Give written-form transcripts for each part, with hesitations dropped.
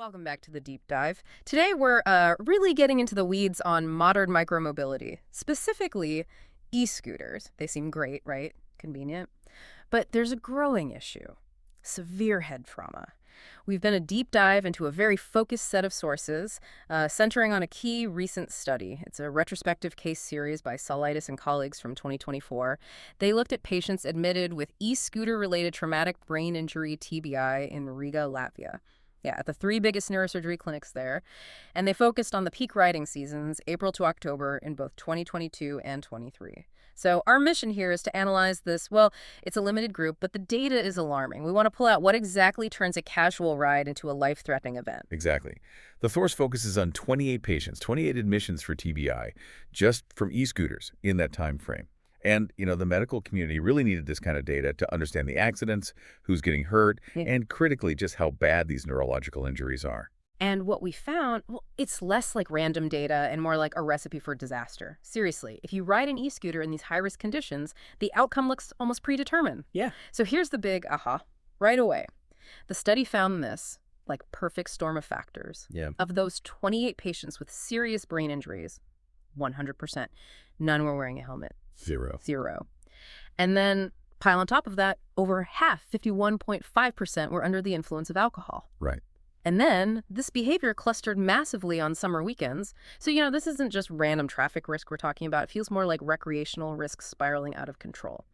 Welcome back to the deep dive. Today we're really getting into the weeds on modern micromobility, specifically e-scooters. They seem great, right? Convenient. But there's a growing issue, severe head trauma. We've done a deep dive into a very focused set of sources, centering on a key recent study. It's a retrospective case series by Saulitis and colleagues from 2024. They looked at patients admitted with e-scooter-related traumatic brain injury, TBI, in Riga, Latvia. Yeah, at the three biggest neurosurgery clinics there. And they focused on the peak riding seasons, April to October, in both 2022 and 23. So our mission here is to analyze this. Well, it's a limited group, but the data is alarming. We want to pull out what exactly turns a casual ride into a life-threatening event. Exactly. The source focuses on 28 patients, 28 admissions for TBI, just from e-scooters in that time frame. And, the medical community really needed this kind of data to understand the accidents, who's getting hurt, and critically just how bad these neurological injuries are. And what we found, well, it's less like random data and more like a recipe for disaster. Seriously, if you ride an e-scooter in these high-risk conditions, the outcome looks almost predetermined. Yeah. So here's the big aha. Right away, the study found this, like perfect storm of factors. Yeah. Of those 28 patients with serious brain injuries, 100%, none were wearing a helmet. Zero. And then, pile on top of that, over half, 51.5%, were under the influence of alcohol. Right. And then, this behavior clustered massively on summer weekends. So, this isn't just random traffic risk we're talking about. It feels more like recreational risk spiraling out of control.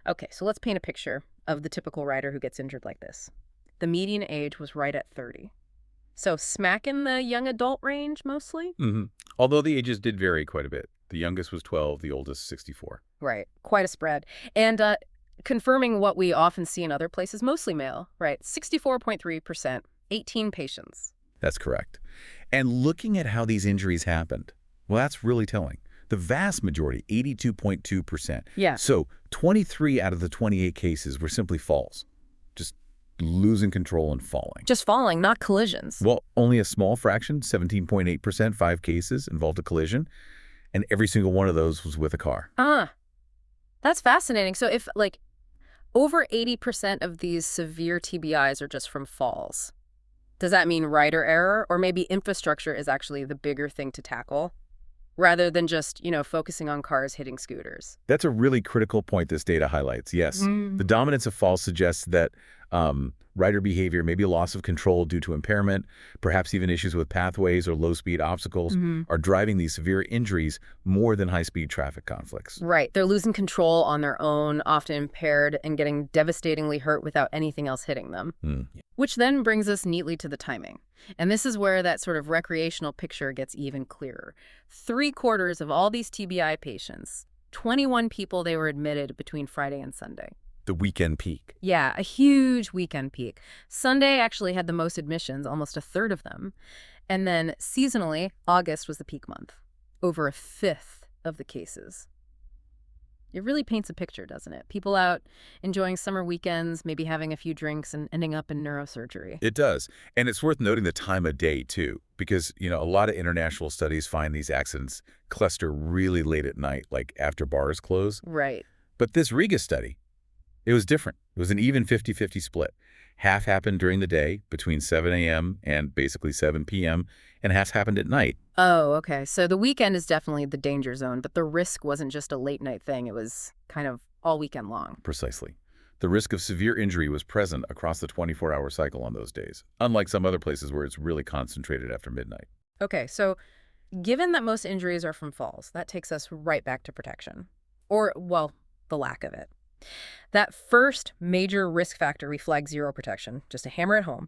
Okay, so let's paint a picture of the typical rider who gets injured like this. The median age was right at 30. So smack in the young adult range, mostly? Mm-hmm. Although the ages did vary quite a bit. The youngest was 12, the oldest 64. Right. Quite a spread. And confirming what we often see in other places, mostly male, right? 64.3%, 18 patients. That's correct. And looking at how these injuries happened, well, that's really telling. The vast majority, 82.2%. Yeah. So 23 out of the 28 cases were simply falls. Just losing control and falling. Just falling, not collisions. Well, only a small fraction, 17.8%, 5 cases involved a collision. And every single one of those was with a car. That's fascinating. So if, over 80% of these severe TBIs are just from falls, does that mean rider error? Or maybe infrastructure is actually the bigger thing to tackle, rather than just, focusing on cars hitting scooters? That's a really critical point this data highlights, yes. The dominance of falls suggests that rider behavior, maybe a loss of control due to impairment, perhaps even issues with pathways or low-speed obstacles, are driving these severe injuries more than high-speed traffic conflicts. Right. They're losing control on their own, often impaired, and getting devastatingly hurt without anything else hitting them. Which then brings us neatly to the timing. And this is where that sort of recreational picture gets even clearer. 3/4 of all these TBI patients, 21 people, they were admitted between Friday and Sunday. The weekend peak. Yeah, a huge weekend peak. Sunday actually had the most admissions, almost a third of them. And then seasonally, August was the peak month, over a fifth of the cases. It really paints a picture, doesn't it? People out enjoying summer weekends, maybe having a few drinks and ending up in neurosurgery. It does. And it's worth noting the time of day, too, because, a lot of international studies find these accidents cluster really late at night, like after bars close. Right. But this Riga study, it was different. It was an even 50-50 split. Half happened during the day, between 7 a.m. and basically 7 p.m., and half happened at night. Oh, okay. So the weekend is definitely the danger zone, but the risk wasn't just a late night thing. It was kind of all weekend long. Precisely. The risk of severe injury was present across the 24-hour cycle on those days, unlike some other places where it's really concentrated after midnight. Okay, so given that most injuries are from falls, that takes us right back to protection. Or, well, the lack of it. That first major risk factor we flagged, zero protection, just to hammer it home.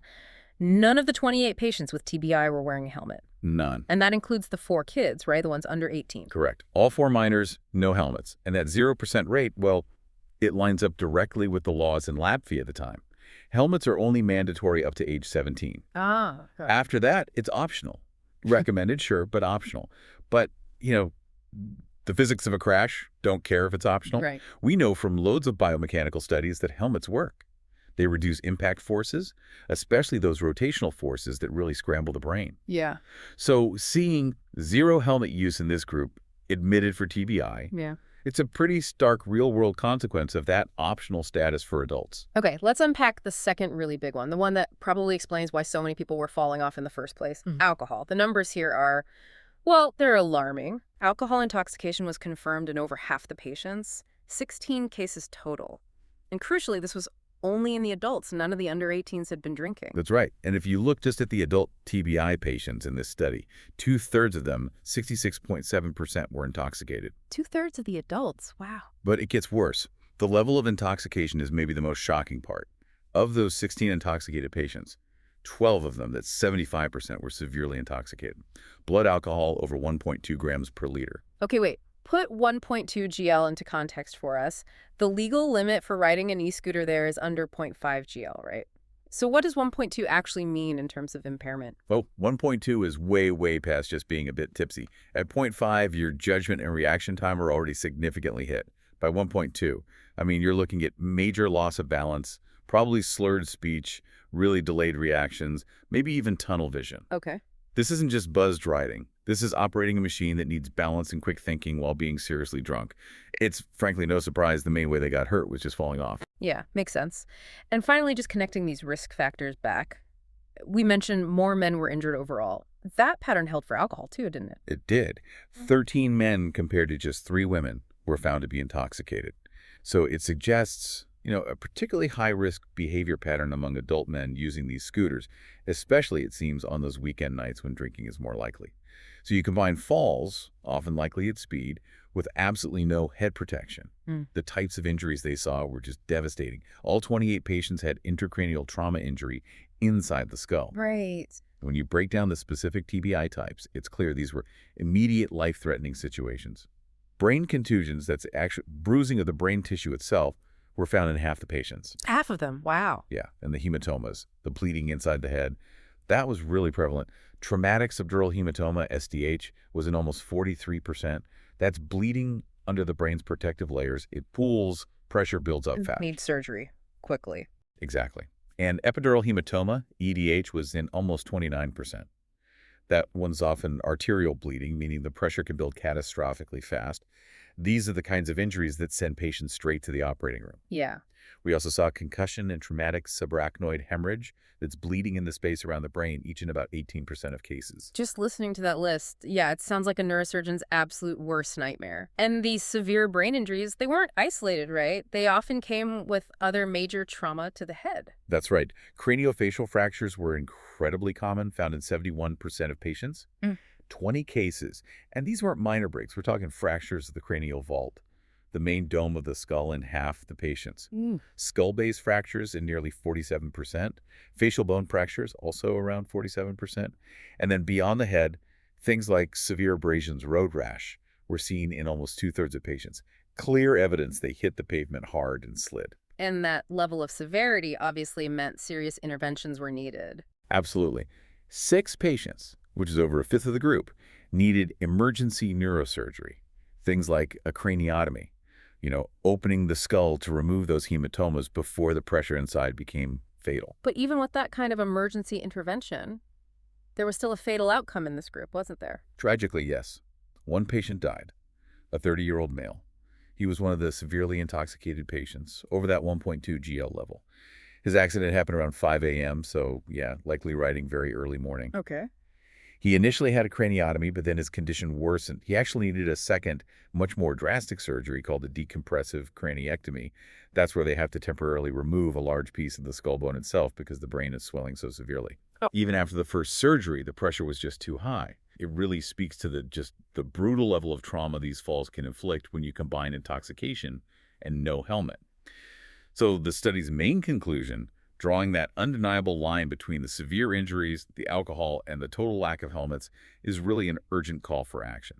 None of the 28 patients with TBI were wearing a helmet. None. And that includes the 4 kids, right? The ones under 18. Correct. All 4 minors, no helmets. And that 0% rate, well, it lines up directly with the laws in Latvia at the time. Helmets are only mandatory up to age 17. Okay. After that, it's optional. Recommended, sure, but optional. But, the physics of a crash, don't care if it's optional. Right. We know from loads of biomechanical studies that helmets work. They reduce impact forces, especially those rotational forces that really scramble the brain. Yeah. So seeing zero helmet use in this group admitted for TBI, It's a pretty stark real-world consequence of that optional status for adults. Okay, let's unpack the second really big one, the one that probably explains why so many people were falling off in the first place. Alcohol. The numbers here are, well, they're alarming. Alcohol intoxication was confirmed in over half the patients, 16 cases total. And crucially, this was only in the adults. None of the under 18s had been drinking. That's right. And if you look just at the adult TBI patients in this study, 2/3 of them, 66.7%, were intoxicated. 2/3 of the adults. Wow. But it gets worse. The level of intoxication is maybe the most shocking part. Of those 16 intoxicated patients, 12 of them, that's 75%, were severely intoxicated. Blood alcohol over 1.2 grams per liter. Okay, wait. Put 1.2 GL into context for us. The legal limit for riding an e-scooter there is under 0.5 GL, right? So what does 1.2 actually mean in terms of impairment? Well, 1.2 is way, way past just being a bit tipsy. At 0.5, your judgment and reaction time are already significantly hit. By 1.2, I mean, you're looking at major loss of balance, probably slurred speech, really delayed reactions, maybe even tunnel vision. Okay. This isn't just buzzed riding. This is operating a machine that needs balance and quick thinking while being seriously drunk. It's frankly no surprise the main way they got hurt was just falling off. Yeah, makes sense. And finally, just connecting these risk factors back. We mentioned more men were injured overall. That pattern held for alcohol too, didn't it? It did. 13 men compared to just 3 women were found to be intoxicated. So it suggests, a particularly high-risk behavior pattern among adult men using these scooters, especially, it seems, on those weekend nights when drinking is more likely. So you combine falls, often likely at speed, with absolutely no head protection. The types of injuries they saw were just devastating. All 28 patients had intracranial trauma injury inside the skull. Right. When you break down the specific TBI types, it's clear these were immediate life-threatening situations. Brain contusions, that's actually bruising of the brain tissue itself, were found in half the patients. Half of them. Wow. Yeah, and the hematomas, the bleeding inside the head, that was really prevalent. Traumatic subdural hematoma, SDH, was in almost 43%. That's bleeding under the brain's protective layers. It pools, pressure builds up fast. Need surgery quickly. Exactly. And epidural hematoma, EDH, was in almost 29%. That one's often arterial bleeding, meaning the pressure can build catastrophically fast. These are the kinds of injuries that send patients straight to the operating room. Yeah. We also saw concussion and traumatic subarachnoid hemorrhage that's bleeding in the space around the brain, each in about 18% of cases. Just listening to that list, yeah, it sounds like a neurosurgeon's absolute worst nightmare. And these severe brain injuries, they weren't isolated, right? They often came with other major trauma to the head. That's right. Craniofacial fractures were incredibly common, found in 71% of patients. 20 cases. And these weren't minor breaks. We're talking fractures of the cranial vault, the main dome of the skull in half the patients. Skull base fractures in nearly 47%. Facial bone fractures also around 47%. And then beyond the head, things like severe abrasions, road rash, were seen in almost 2/3 of patients. Clear evidence they hit the pavement hard and slid. And that level of severity obviously meant serious interventions were needed. Absolutely. 6 patients, which is over 1/5 of the group, needed emergency neurosurgery. Things like a craniotomy, opening the skull to remove those hematomas before the pressure inside became fatal. But even with that kind of emergency intervention, there was still a fatal outcome in this group, wasn't there? Tragically, yes. One patient died, a 30-year-old male. He was one of the severely intoxicated patients, over that 1.2 GL level. His accident happened around 5 a.m., so yeah, likely riding very early morning. Okay. He initially had a craniotomy, but then his condition worsened. He actually needed a second, much more drastic surgery called a decompressive craniectomy. That's where they have to temporarily remove a large piece of the skull bone itself because the brain is swelling so severely. Even after the first surgery, the pressure was just too high. It really speaks to the brutal level of trauma these falls can inflict when you combine intoxication and no helmet. So the study's main conclusion, drawing that undeniable line between the severe injuries, the alcohol, and the total lack of helmets, is really an urgent call for action.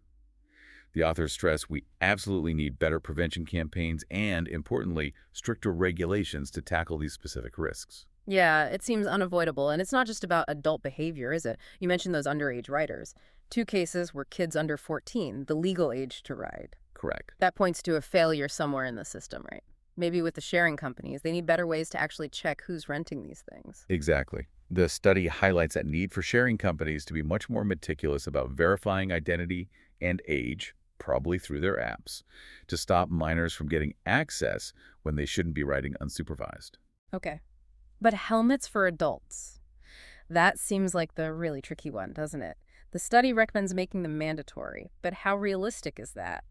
The authors stress we absolutely need better prevention campaigns and, importantly, stricter regulations to tackle these specific risks. Yeah, it seems unavoidable. And it's not just about adult behavior, is it? You mentioned those underage riders. 2 cases were kids under 14, the legal age to ride. Correct. That points to a failure somewhere in the system, right? Maybe with the sharing companies, they need better ways to actually check who's renting these things. Exactly. The study highlights that need for sharing companies to be much more meticulous about verifying identity and age, probably through their apps, to stop minors from getting access when they shouldn't be riding unsupervised. Okay. But helmets for adults. That seems like the really tricky one, doesn't it? The study recommends making them mandatory, but how realistic is that?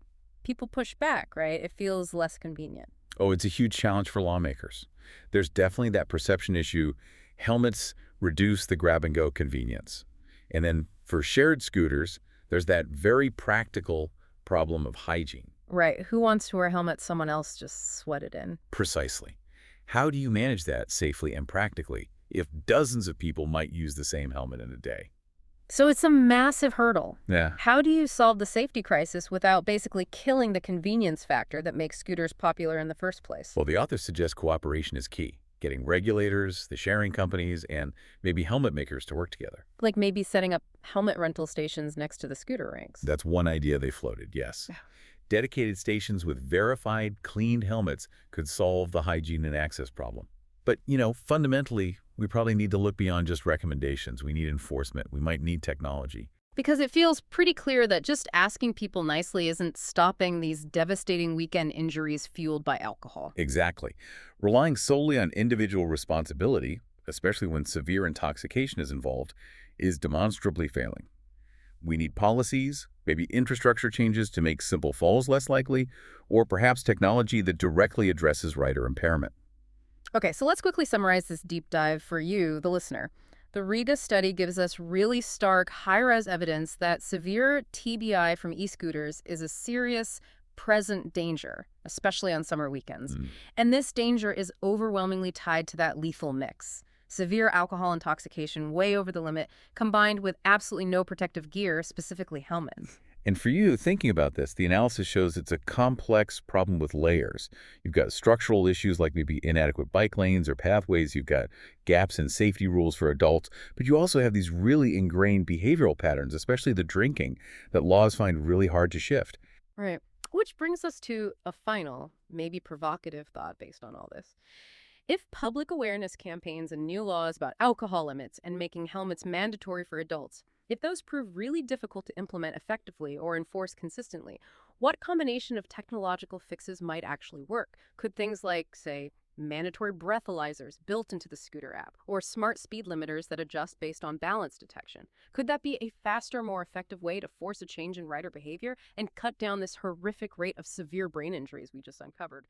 People push back, right? It feels less convenient. Oh, it's a huge challenge for lawmakers. There's definitely that perception issue. Helmets reduce the grab-and-go convenience. And then for shared scooters, there's that very practical problem of hygiene. Right. Who wants to wear a helmet someone else just sweated in? Precisely. How do you manage that safely and practically if dozens of people might use the same helmet in a day? So it's a massive hurdle. Yeah. How do you solve the safety crisis without basically killing the convenience factor that makes scooters popular in the first place? Well, the authors suggest cooperation is key. Getting regulators, the sharing companies, and maybe helmet makers to work together. Like maybe setting up helmet rental stations next to the scooter rinks. That's one idea they floated, yes. Dedicated stations with verified, cleaned helmets could solve the hygiene and access problem. But, fundamentally, we probably need to look beyond just recommendations. We need enforcement. We might need technology. Because it feels pretty clear that just asking people nicely isn't stopping these devastating weekend injuries fueled by alcohol. Exactly. Relying solely on individual responsibility, especially when severe intoxication is involved, is demonstrably failing. We need policies, maybe infrastructure changes to make simple falls less likely, or perhaps technology that directly addresses rider impairment. Okay, so let's quickly summarize this deep dive for you, the listener. The Riga study gives us really stark, high-res evidence that severe TBI from e-scooters is a serious, present danger, especially on summer weekends. Mm. And this danger is overwhelmingly tied to that lethal mix. Severe alcohol intoxication way over the limit, combined with absolutely no protective gear, specifically helmets. And for you, thinking about this, the analysis shows it's a complex problem with layers. You've got structural issues like maybe inadequate bike lanes or pathways. You've got gaps in safety rules for adults. But you also have these really ingrained behavioral patterns, especially the drinking, that laws find really hard to shift. Right. Which brings us to a final, maybe provocative thought based on all this. If public awareness campaigns and new laws about alcohol limits and making helmets mandatory for adults, if those prove really difficult to implement effectively or enforce consistently, what combination of technological fixes might actually work? Could things like, say, mandatory breathalyzers built into the scooter app, or smart speed limiters that adjust based on balance detection? Could that be a faster, more effective way to force a change in rider behavior and cut down this horrific rate of severe brain injuries we just uncovered?